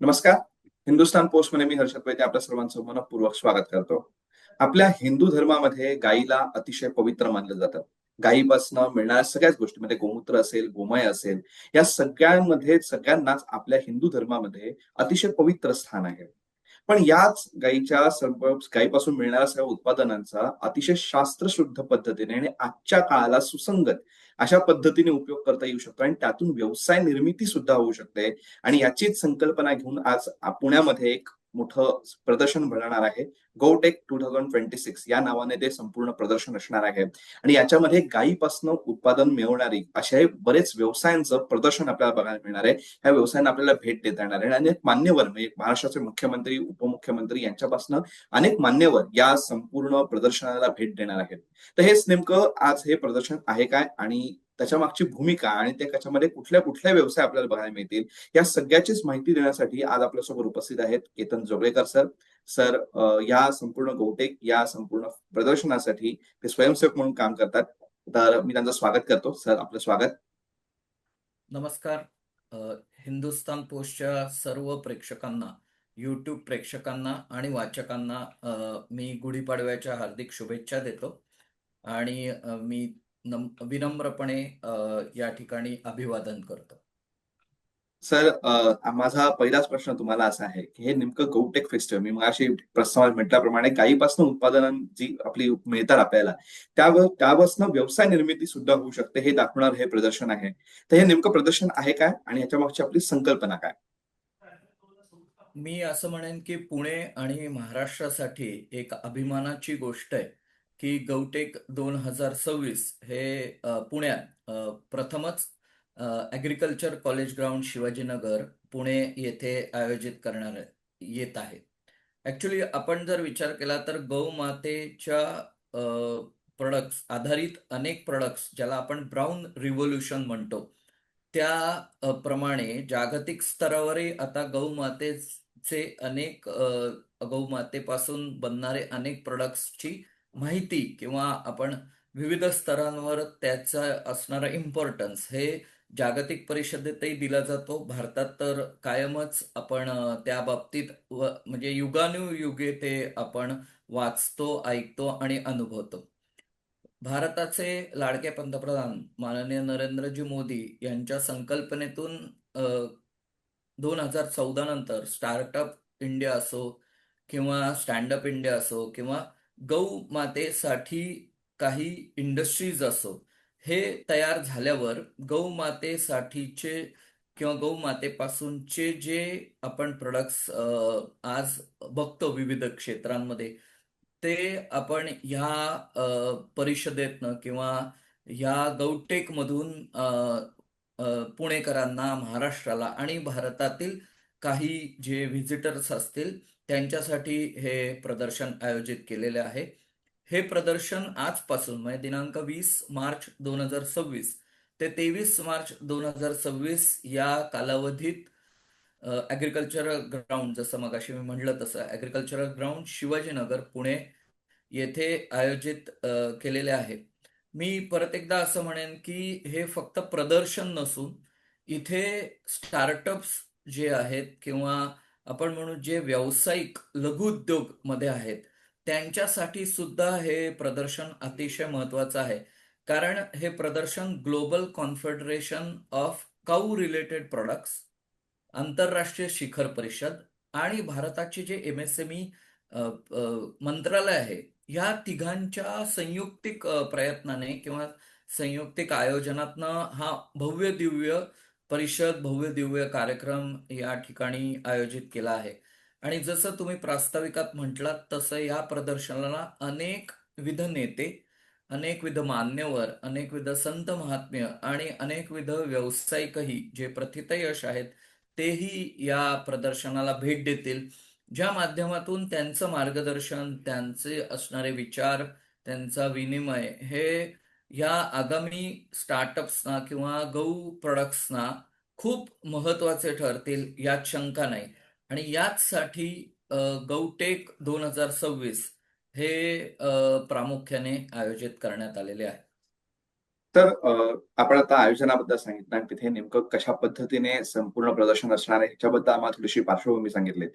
नमस्कार. हिंदुस्थान पोस्टमध्ये मी हर्षद वैद्य आपल्या सर्वांचं मनःपूर्वक स्वागत करतो. आपल्या हिंदू धर्मामध्ये गायीला अतिशय पवित्र मानलं जातं. गायीपासनं मिळणाऱ्या सगळ्याच गोष्टी म्हणजे गोमूत्र असेल, गोमय असेल, या सगळ्यांमध्ये सगळ्यांनाच आपल्या हिंदू धर्मामध्ये अतिशय पवित्र स्थान आहे. पण याच गायीच्या सर्व गायीपासून मिळणाऱ्या सर्व उत्पादनांचा अतिशय शास्त्रशुद्ध पद्धतीने आणि आजच्या काळाला सुसंगत अशा पद्धतीने उपयोग करता येऊ शकतो आणि त्यातून व्यवसाय निर्मिती सुद्धा होऊ शकते. आणि याचीच संकल्पना घेऊन आज पुण्यामध्ये एक मोठं प्रदर्शन भरणार आहे. गोटेक 2026 या नावाने ते संपूर्ण प्रदर्शन असणार आहे. आणि याच्यामध्ये गायीपासून उत्पादन मिळवणारी असे बरेच व्यवसायांचं प्रदर्शन आपल्याला बघायला मिळणार आहे. ह्या व्यवसायांना आपल्याला भेट देता येणार आहे आणि अनेक मान्यवर म्हणजे महाराष्ट्राचे मुख्यमंत्री, उपमुख्यमंत्री यांच्यापासून अनेक मान्यवर या संपूर्ण प्रदर्शनाला भेट देणार आहेत. तर हेच नेमकं आज हे प्रदर्शन आहे काय आणि त्याच्या मागची भूमिका आणि त्याच्यामध्ये कुठल्या कुठल्या व्यवसाय आपल्याला बघायला मिळतील, या सगळ्याचीच माहिती देण्यासाठी आज आपल्यासोबत उपस्थित आहेत केतन जोगळेकर सर. सर या संपूर्ण गोटेक या संपूर्ण प्रदर्शनासाठी ते स्वयंसेवक म्हणून काम करतात. तर मी त्यांचं स्वागत करतो. सर, आपलं स्वागत. नमस्कार. अ, हिंदुस्तान पोस्टच्या सर्व प्रेक्षकांना, यूट्यूब प्रेक्षकांना आणि वाचकांना मी गुढीपाडव्याच्या हार्दिक शुभेच्छा देतो आणि मी विनम्रपणे या ठिकाणी अभिवादन करतो. सर, माझा पहिलाच प्रश्न तुम्हाला असा आहे, की हे नेमकं गौटेक फेस्टिव्हल मी मगाशी प्रस्तावात म्हटल्याप्रमाणे गायीपासून उत्पादनं जी आपली मिळतात आपल्याला, त्यापासून व्यवसाय निर्मिती सुद्धा होऊ शकते हे दाखवणारं हे प्रदर्शन आहे. तर हे नेमकं प्रदर्शन आहे काय आणि याच्या मागची आपली संकल्पना काय? मी असं म्हणेन की पुणे आणि महाराष्ट्रासाठी एक अभिमानाची गोष्ट आहे, की गौटेक 2026 हे पुण्यात प्रथमच agriculture college ground Shivajinagar, Pune येथे आयोजित करण्यात येत आहे. ॲक्चुअली आपण जर विचार केला तर गौमातेच्या प्रॉडक्ट्स आधारित अनेक प्रॉडक्ट्स ज्याला आपण ब्राउन रिव्होल्यूशन म्हणतो, त्या प्रमाणे जागतिक स्तरावरही आता गौमातेचे अनेक गौमातेपासून बनणारे अनेक प्रॉडक्ट्सची माहिती किंवा आपण विविध स्तरांवर त्याचा असणारा इम्पोर्टन्स हे जागतिक परिषदेतही दिला जातो. भारतात तर कायमच आपण त्या बाबतीत म्हणजे युगानुयुगे ते आपण वाचतो, ऐकतो आणि अनुभवतो. भारताचे लाडके पंतप्रधान माननीय नरेंद्रजी मोदी यांच्या संकल्पनेतून अ, 2014 नंतर स्टार्टअप इंडिया असो किंवा स्टँडअप इंडिया असो किंवा गौ मातेसाठी काही इंडस्ट्रीज असो, हे तयार झाल्यावर गौ मातेसाठीचे किंवा गौ मातेपासूनचे जे आपण प्रॉडक्ट्स आज बघतो विविध क्षेत्रांमध्ये, ते आपण ह्या परिषदेतनं किंवा ह्या गौटेकमधून पुणेकरांना, महाराष्ट्राला आणि भारतातील काही जे व्हिजिटर्स असतील त्यांच्यासाठी हे प्रदर्शन आयोजित केलेले आहे. हे प्रदर्शन आजपासून म्हणजे दिनांक 20 मार्च 2026 ते 23 मार्च 2026 या कालावधीत ॲग्रीकल्चरल ग्राउंड जसं मगाशी मी म्हटलं तसं ॲग्रीकल्चरल ग्राउंड शिवाजीनगर पुणे येथे आयोजित केलेले आहे. मी परत एकदा असं म्हणेन की हे फक्त प्रदर्शन नसून इथे स्टार्टअप्स जे आहेत किंवा आपण म्हणू जे व्यावसायिक लघुउद्योग मध्ये आहेत त्यांच्यासाठी सुद्धा हे प्रदर्शन अतिशय महत्वाचं आहे. कारण हे प्रदर्शन global confederation of cow related products, आंतरराष्ट्रीय शिखर परिषद आणि भारताचे जे एम-एस-एम-ई मंत्रालय आहे, ह्या तिघांच्या संयुक्तिक प्रयत्नाने किंवा संयुक्तिक आयोजनातनं हा भव्य-दिव्य परिषद, भव्य-दिव्य कार्यक्रम या ठिकाणी आयोजित केला आहे. आणि जसं तुम्ही प्रास्ताविकात म्हटलात, तसं या प्रदर्शनाला अनेकविध नेते, अनेकविध मान्यवर, अनेकविध संत महात्म्य आणि अनेकविध व्यावसायिकही जे प्रथितयश आहेत, तेही या प्रदर्शनाला भेट देतील. ज्या माध्यमातून त्यांचं मार्गदर्शन, त्यांचे असणारे विचार, त्यांचा विनिमय हे या आगामी स्टार्टअप्सना किंवा गौ प्रॉडक्ट्सना खूप महत्वाचे ठरतील यात शंका नाही. आणि याचसाठी अ, गौटेक 2026 हे प्रामुख्याने आयोजित करण्यात आलेले आहे. तर आपण आता आयोजनाबद्दल सांगितलं आणि तिथे नेमकं कशा पद्धतीने संपूर्ण प्रदर्शन असणार आहे ह्याच्याबद्दल आम्हाला थोडीशी पार्श्वभूमी सांगितली.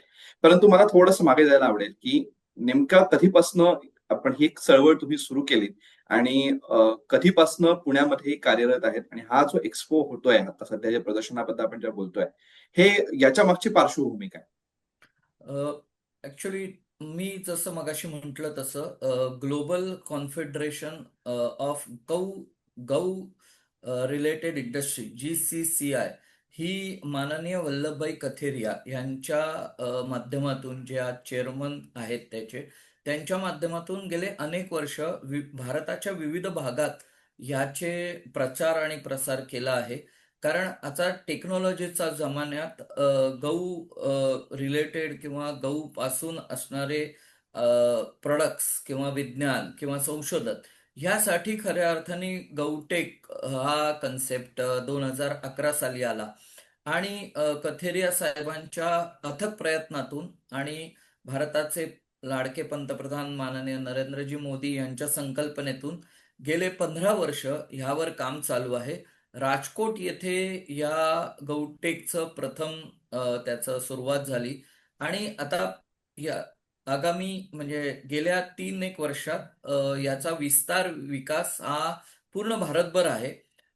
परंतु मला थोडंसं मागे जायला आवडेल, की नेमका कधीपासनं आपण ही एक चळवळ तुम्ही सुरू केलीत आणि कधीपासनं पुण्यामध्ये कार्यरत आहेत आणि हा जो एक्स्पो होतोय आता सध्याच्या प्रदर्शनाबद्दल आपण जेव्हा बोलतोय, हे याच्या मागची पार्श्वभूमी काय? ऍक्च्युली मी जसं मगाशी म्हटलं तसं ग्लोबल कॉन्फेडरेशन ऑफ गौ गौ रिलेटेड इंडस्ट्री GCCI ही माननीय वल्लभभाई कथेरिया यांच्या माध्यमातून, जे आज चेअरमन आहेत त्यांच्या माध्यमातून गेले अनेक वर्ष भारताच्या विविध भागात याचे प्रचार आणि प्रसार केला आहे. कारण आता टेक्नॉलॉजीचा जमान्यात रिलेटेड किंवा गहू पासून असणारे प्रोडक्ट्स किंवा विज्ञान किंवा संशोधन ह्यासाठी खऱ्या अर्थाने गौटेक हा कन्सेप्ट 2011 साली आला. आणि कथेरिया साहेबांच्या अथक प्रयत्नातून आणि भारताचे लाडके पंतप्रधान माननीय नरेंद्रजी मोदी यांच्या संकल्पनेतून गेले 15 वर्ष ह्यावर काम चालू आहे. राजकोट येथे या गौटेकचं प्रथम त्याचं सुरुवात झाली आणि आता या आगामी म्हणजे गेल्या 3 एक वर्षात याचा विस्तार विकास हा पूर्ण भारतभर आहे.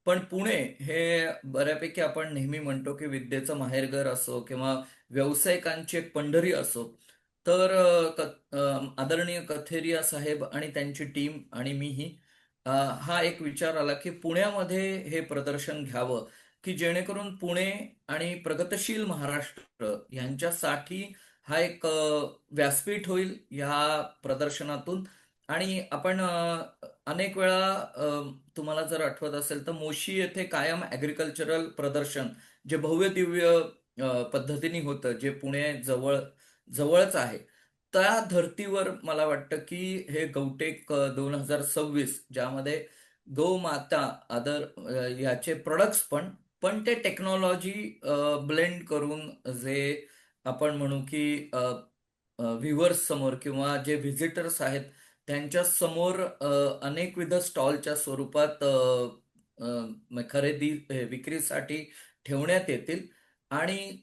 पण पुणे हे बऱ्यापैकी आपण नेहमी म्हणतो की विद्येचं माहेरघर असो किंवा व्यावसायिकांची एक पंढरी असो, तर आदरणीय कथेरिया साहेब आणि त्यांची टीम आणि मीही हा एक विचार आला की पुण्यामध्ये हे प्रदर्शन घ्यावं, की जेणेकरून पुणे आणि प्रगतशील महाराष्ट्र यांच्यासाठी हा एक व्यासपीठ होईल या प्रदर्शनातून. आणि आपण अनेक वेळा तुम्हाला जर आठवत असेल तर मोशी येथे कायम ॲग्रिकल्चरल प्रदर्शन जे भव्य दिव्य पद्धतीने होतं, जे पुणे जवळच आहे, त्या धर्तीवर मला वाटतं की हे गौटेक 2026 ज्यामध्ये गोमाता याचे प्रोडक्ट्स पण ते टेक्नॉलॉजी ब्लेंड करून, जे आपण म्हणू की व्ह्युअर्स समोर किंवा जे व्हिजिटर्स आहेत त्यांच्या समोर अनेकविध स्टॉलच्या स्वरूपात खरेदी विक्रीसाठी ठेवण्यात येतील. आणि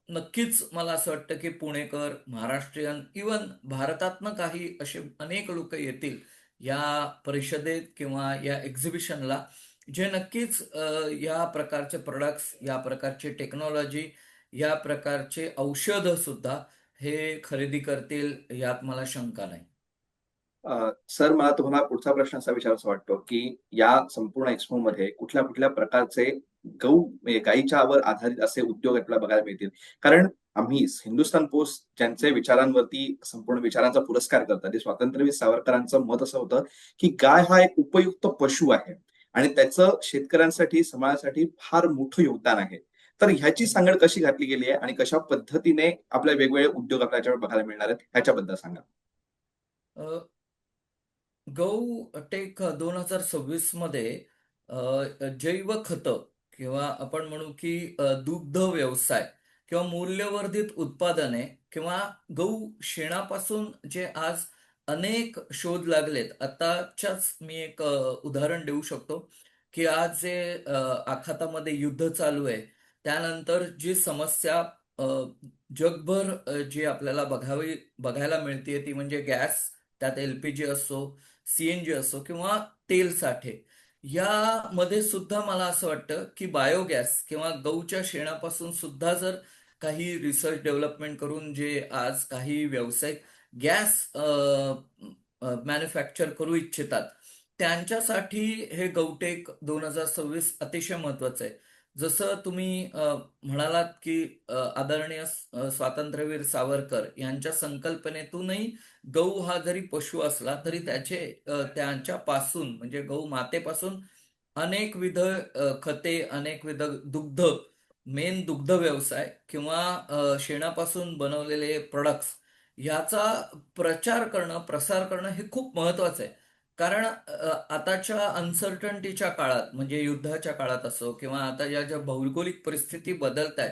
नक्कीच मला असं वाटतं की पुणेकर, महाराष्ट्रीयन, इवन भारतातनं काही असे अनेक लोक येतील या परिषदेत किंवा या एक्झिबिशनला, जे नक्कीच या प्रकारचे प्रोडक्ट्स, या प्रकारची टेक्नॉलॉजी, या प्रकारचे औषधं सुद्धा हे खरेदी करतील यात मला शंका नाही. सर, मला तुम्हाला पुढचा प्रश्न असा विचारावासा वाटतो, की या संपूर्ण एक्स्पोमध्ये कुठल्या-कुठल्या प्रकारचे म्हणजे गायीच्यावर आधारित असे उद्योग आपल्याला बघायला मिळतील? कारण आम्ही हिंदुस्थान पोस्ट ज्यांचे विचारांवरती संपूर्ण विचारांचा पुरस्कार करतात, ते स्वातंत्र्यवीर सावरकरांचं मत असं होतं, की गाय हा एक उपयुक्त पशु आहे आणि त्याचं शेतकऱ्यांसाठी, समाजासाठी फार मोठं योगदान आहे. तर ह्याची सांगड कशी घातली गेली आहे आणि कशा पद्धतीने आपल्या वेगवेगळे उद्योग आपल्याला याच्यावर बघायला मिळणार आहेत, ह्याच्याबद्दल सांगा? अ, गौ टेक 2026 मध्ये जैव खतं किंवा आपण म्हणू की दुग्ध व्यवसाय किंवा मूल्यवर्धित उत्पादने किंवा गौ शेणापासून जे आज अनेक शोध लागलेत. आताच्याच मी एक उदाहरण देऊ शकतो, की आज जे आखातामध्ये युद्ध चालू आहे, त्यानंतर जी समस्या अ, जगभर जी आपल्याला बघायला मिळते ती म्हणजे गॅस, त्यात LPG असो, CNG असो किंवा तेल साठे. यामध्ये सुद्धा मला असं वाटतं, की बायोगॅस किंवा गऊच्या शेणापासून सुद्धा जर काही रिसर्च डेव्हलपमेंट करून जे आज काही व्यावसायिक गॅस मॅन्युफॅक्चर करू इच्छितात, त्यांच्यासाठी हे गौटेक 2026 अतिशय महत्वाचं आहे. जसं तुम्ही म्हणालात, की आदरणीय स्वातंत्र्यवीर सावरकर यांच्या संकल्पनेतूनही गहू हा जरी पशु असला तरी त्यांच्यापासून म्हणजे गहू मातेपासून अनेकविध खते, अनेकविध दुग्ध, मेन दुग्ध व्यवसाय किंवा शेणापासून बनवलेले प्रोडक्ट्स याचा प्रचार करणं, प्रसार करणं हे खूप महत्वाचं आहे. कारण आताच्या अनसर्टन्टीच्या काळात म्हणजे युद्धाच्या काळात असो किंवा आता या ज्या भौगोलिक परिस्थिती बदलत आहेत,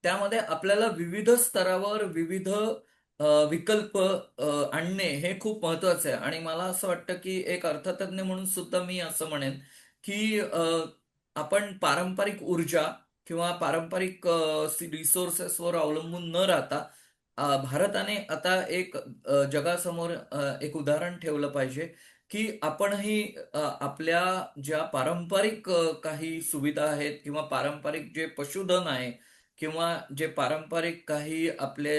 त्यामध्ये आपल्याला विविध स्तरावर विविध विकल्प आणणे हे खूप महत्वाचं आहे. आणि मला असं वाटतं की एक अर्थतज्ञ म्हणून सुद्धा मी असं म्हणेन की आपण पारंपरिक ऊर्जा किंवा पारंपरिक रिसोर्सेसवर अवलंबून न राहता भारताने आता एक जगासमोर एक उदाहरण ठेवलं पाहिजे, की आपणही आपल्या ज्या पारंपरिक काही सुविधा आहेत किंवा पारंपरिक जे पशुधन आहे किंवा जे पारंपरिक काही आपले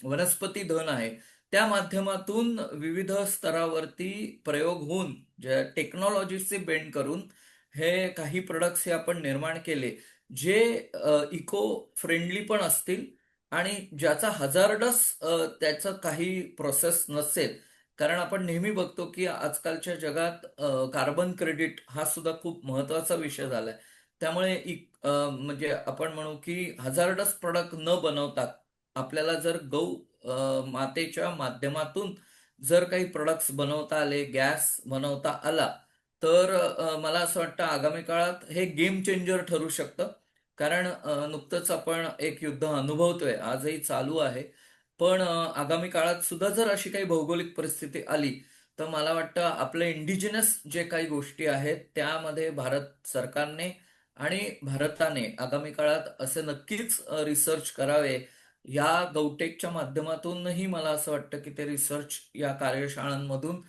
वनस्पती धन आहे, त्या माध्यमातून विविध स्तरावरती प्रयोग होऊन, ज्या टेक्नॉलॉजीचे बेंड करून हे काही प्रॉडक्ट्स हे आपण निर्माण केले, जे इको फ्रेंडली पण असतील आणि ज्याचा हजार्डस त्याचं काही प्रोसेस नसेल. कारण आपण नेहमी बघतो, की आजकालच्या जगात कार्बन क्रेडिट हा सुद्धा खूप महत्त्वाचा विषय झालाय. त्यामुळे म्हणजे आपण म्हणू, की हजार्डस प्रॉडक्ट न बनवता आपल्याला जर मातेच्या माध्यमातून जर काही प्रॉडक्ट्स बनवता आले, गॅस बनवता आला, तर मला असं वाटतं आगामी काळात हे गेम चेंजर ठरू शकतं. कारण नुकतंच आपण एक युद्ध अनुभवतोय, आजही चालू आहे. पण आगामी काळात सुद्धा जर अशी काही भौगोलिक परिस्थिती आली, तर मला वाटतं आपलं इंडिजिनस जे काही गोष्टी आहेत, त्यामध्ये भारत सरकारने आणि भारताने आगामी काळात असे नक्कीच रिसर्च करावे. या GovTechच्या माध्यमातूनही मला असं वाटतं, की ते रिसर्च या कार्यशाळांमधून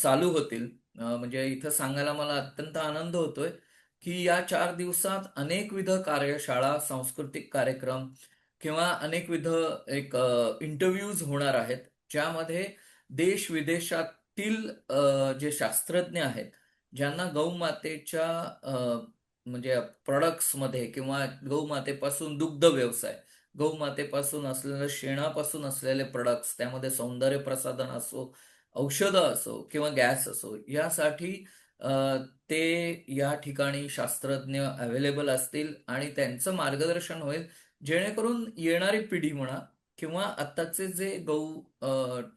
चालू होतील. म्हणजे इथं सांगायला मला अत्यंत आनंद होतोय, की या 4 दिवसात अनेकविध कार्यशाळा, सांस्कृतिक कार्यक्रम किंवा अनेकविध एक इंटरव्ह्यूज होणार आहेत, ज्यामध्ये देश-विदेशातील जे शास्त्रज्ञ आहेत, ज्यांना गौमातेच्या म्हणजे प्रॉडक्ट्समध्ये किंवा गौमातेपासून दुग्ध व्यवसाय, गौमातेपासून असलेलं शेणापासून असलेले प्रॉडक्ट्स, त्यामध्ये सौंदर्य प्रसाधन असो, औषधं असो किंवा गॅस असो, यासाठी अ, ते या ठिकाणी शास्त्रज्ञ अवेलेबल असतील आणि त्यांचं मार्गदर्शन होईल, जेणेकरून येणारी पिढी म्हणा किंवा आत्ताचे जे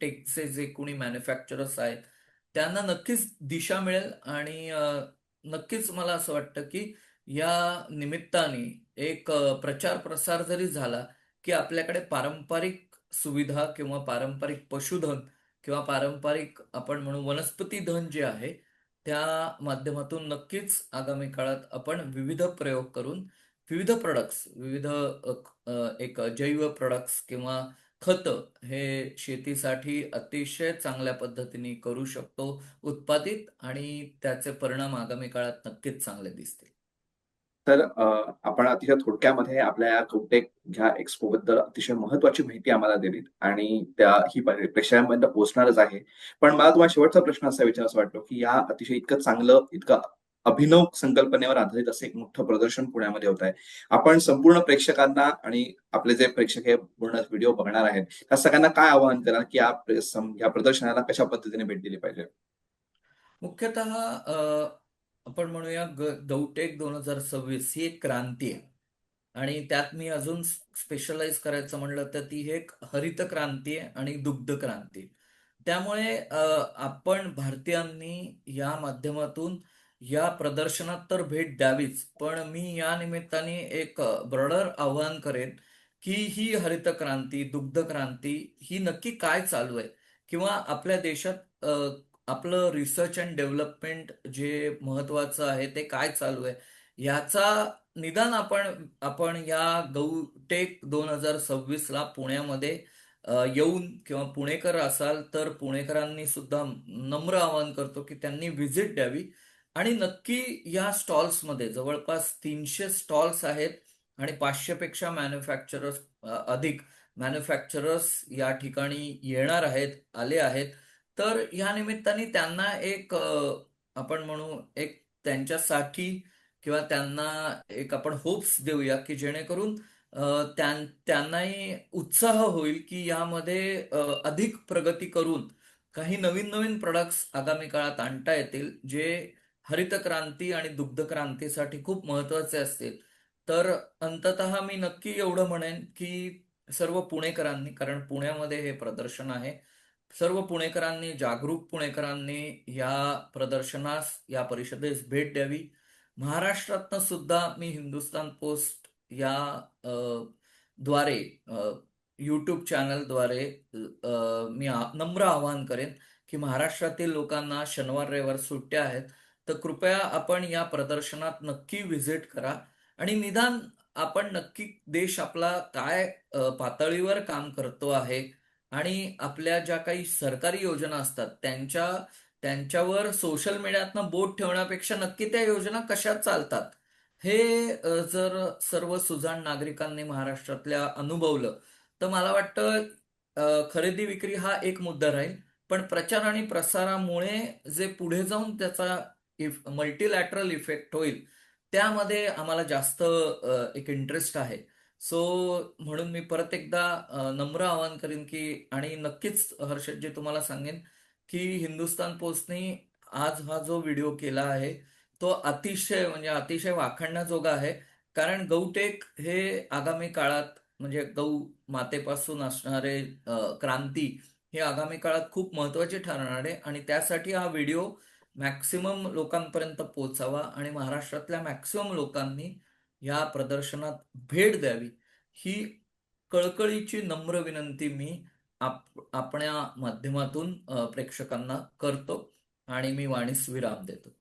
टेकचे जे कोणी मॅन्युफॅक्चरर्स आहेत, त्यांना नक्कीच दिशा मिळेल आणि नक्कीच मला असं वाटतं, की या निमित्ताने एक प्रचार-प्रसार जरी झाला, की आपल्याकडे पारंपरिक सुविधा किंवा पारंपरिक पशुधन किंवा पारंपरिक आपण म्हणू वनस्पती धन जे आहे, त्या माध्यमातून नक्कीच आगामी काळात आपण विविध प्रयोग करून विविध प्रॉडक्ट्स, विविध एक जैव प्रॉडक्ट्स किंवा खतं हे शेतीसाठी अतिशय चांगल्या पद्धतीने करू शकतो उत्पादित आणि त्याचे परिणाम आगामी काळात नक्कीच चांगले दिसतील. तर आपण अतिशय थोडक्यामध्ये आपल्या या कौटेक ह्या एक्स्पो बद्दल अतिशय महत्वाची माहिती आम्हाला दिलीत आणि ही प्रेक्षकांपर्यंत पोहोचणारच आहे. पण मला तुम्हाला शेवटचा प्रश्न असा विचारावासा वाटतो, की या अतिशय इतकं चांगलं, इतकं अभिनव संकल्पनेवर आधारित असं एक मोठं प्रदर्शन पुण्यामध्ये होत आहे. आपण संपूर्ण प्रेक्षकांना आणि आपले जे प्रेक्षक हे पूर्ण व्हिडिओ बघणार आहेत, त्या सगळ्यांना काय आवाहन कराल, की या प्रदर्शनाला कशा पद्धतीने भेट दिली पाहिजे? मुख्यतः आपण म्हणूया गौटेक 2026 ही एक क्रांती आहे. आणि त्यात मी अजून स्पेशलाइज करायचं म्हणलं तर ती एक हरित क्रांती आहे आणि दुग्ध क्रांती आहे. त्यामुळे आपण भारतीयांनी या माध्यमातून या प्रदर्शनात तर भेट द्यावीच. पण मी या निमित्ताने एक ब्रॉडर आवाहन करेन, की ही हरित क्रांती, दुग्ध क्रांती ही नक्की काय चालू आहे? किंवा आपल्या देशात आपलं रिसर्च अँड डेव्हलपमेंट जे महत्वाचं आहे ते काय चालू आहे? याचा निदान आपण आपण या गौटेक 2026 ला पुण्यामध्ये येऊन किंवा पुणेकर असाल तर पुणेकरांनी सुद्धा नम्र आवाहन करतो, की त्यांनी व्हिजिट द्यावी आणि नक्की या स्टॉल्समध्ये जवळपास 300 स्टॉल्स आहेत आणि 500 पेक्षा अधिक मॅन्युफॅक्चरर्स या ठिकाणी येणार आहेत, आले आहेत. तर या निमित्ताने त्यांना एक आपण म्हणू एक त्यांच्यासाठी किंवा त्यांना एक आपण होप्स देऊया, की जेणेकरून त्यांनाही उत्साह होईल, की यामध्ये अधिक प्रगती करून काही नवीन-नवीन प्रॉडक्ट्स आगामी काळात आणता येतील, जे हरित क्रांती आणि दुग्ध क्रांतीसाठी खूप महत्त्वाचे असतील. तर अंततः मी नक्की एवढं म्हणेन, की सर्व पुणेकरांनी, कारण पुण्यामध्ये हे प्रदर्शन आहे, सर्व पुणेकरांनी, जागरूक पुणेकरांनी या प्रदर्शनास, या परिषदेस भेट द्यावी. महाराष्ट्रातनं सुद्धा मी हिंदुस्तान पोस्ट या अ, द्वारे YouTube चॅनलद्वारे मी नम्र आवाहन करेन, की महाराष्ट्रातील लोकांना शनिवार, रविवार सुट्ट्या आहेत. तर कृपया आपण या प्रदर्शनात नक्की व्हिजिट करा आणि निदान आपण नक्की देश आपला काय पातळीवर काम करतो आहे आणि आपल्या ज्या काही सरकारी योजना असतात त्यांच्यावर सोशल मीडियातनं बोट ठेवण्यापेक्षा नक्की त्या योजना कशा चालतात हे जर सर्व सुजाण नागरिकांनी महाराष्ट्रातल्या अनुभवलं तर मला वाटतं खरेदी विक्री हा एक मुद्दा राहील, पण प्रचार आणि प्रसारामुळे जे पुढे जाऊन त्याचा मल्टीलॅटरल इफेक्ट होईल, त्यामध्ये आम्हाला जास्त एक इंटरेस्ट आहे. सो म्हणून मी परत एकदा नम्र आवाहन करीन की आणि नक्कीच हर्षदजी तुम्हाला सांगेन की हिंदुस्तान पोस्टने आज हा जो व्हिडिओ केला आहे, तो म्हणजे अतिशय वाखाणण्याजोगा आहे. कारण गौटेक हे आगामी काळात म्हणजे गौ मातेपासून असणारे क्रांती हे आगामी काळात खूप महत्वाची ठरणार आहे आणि त्यासाठी हा व्हिडिओ मॅक्सिमम लोकांपर्यंत पोहोचावा आणि महाराष्ट्रातल्या मॅक्सिमम लोकांनी या प्रदर्शनात भेट द्यावी ही कळकळीची नम्र विनंती मी आपल्या माध्यमातून प्रेक्षकांना करतो आणि मी वाणीस विराम देतो.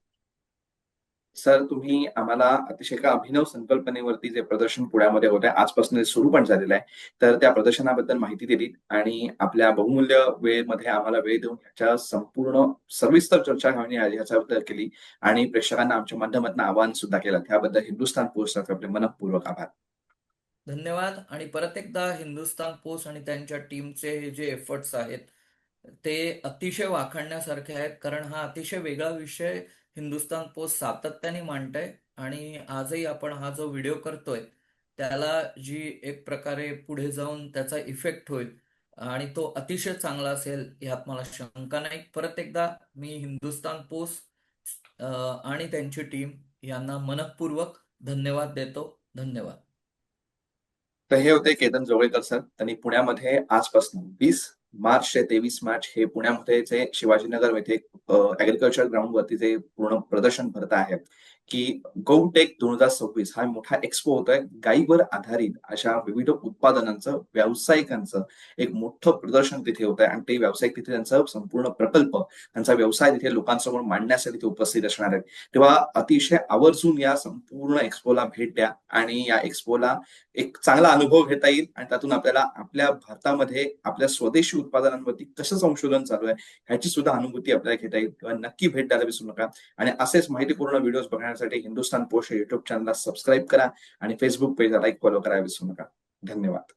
सर, तुम्ही आम्हाला अतिशय एका अभिनव संकल्पनेवरती जे प्रदर्शन पुण्यामध्ये होत आहे, आजपासून सुरू पण झालेलं आहे, तर त्या प्रदर्शनाबद्दल माहिती दिली आणि आपल्या बहुमूल्य वेळेमध्ये आम्हाला वेळ देऊन ह्याच्या संपूर्ण सविस्तर चर्चा ह्याच्याबद्दल केली आणि प्रेक्षकांना आमच्या माध्यमातून आवाहन सुद्धा केलं. त्याबद्दल हिंदुस्थान पोस्टचे आपले मनःपूर्वक आभार. धन्यवाद आणि परत एकदा हिंदुस्तान पोस्ट आणि त्यांच्या टीमचे हे जे एफर्ट्स आहेत ते अतिशय वाखाणण्यासारखे आहेत, कारण हा अतिशय वेगळा विषय हिंदुस्तान पोस्ट सातत्याने मांडतंय आणि आजही आपण हा जो व्हिडिओ करतोय त्याला जी एक प्रकारे पुढे जाऊन त्याचा इफेक्ट होईल आणि तो अतिशय चांगला असेल यात मला शंका नाही. परत एकदा मी हिंदुस्तान पोस्ट आणि त्यांची टीम यांना मनःपूर्वक धन्यवाद देतो. धन्यवाद. तर हे होते केतन जोगळेकर सर. त्यांनी पुण्यामध्ये आजपासून 20 मार्च ते 23 मार्च हे पुण्यामध्ये जे शिवाजीनगर येथे ऍग्रिकल्चर ग्राउंड वरती जे पूर्ण प्रदर्शन भरत आहे की गौटेक 2026 हा मोठा एक्सपो होतोय. गायीवर आधारित अशा विविध उत्पादनांचं व्यावसायिकांचं एक मोठं प्रदर्शन तिथे होत आहे आणि ते व्यावसायिक तिथे त्यांचा संपूर्ण प्रकल्प त्यांचा व्यवसाय तिथे लोकांसमोर मांडण्यासाठी ते उपस्थित असणार आहेत. तेव्हा अतिशय आवर्जून या संपूर्ण एक्सपोला भेट द्या आणि या एक्सपोला एक चांगला अनुभव घेता येईल आणि त्यातून आपल्याला आपल्या भारतामध्ये आपल्या स्वदेशी उत्पादनांवरती कसं संशोधन चालू आहे ह्याची सुद्धा अनुभूती आपल्याला घेता येईल. तेव्हा नक्की भेट द्यायला विसरू नका आणि असेच माहितीपूर्ण व्हिडिओज बघण्यासाठी हिंदुस्तान पोस्ट या युट्यूब चॅनलला सबस्क्राईब करा आणि फेसबुक पेजला लाईक फॉलो करायला विसरू नका. धन्यवाद.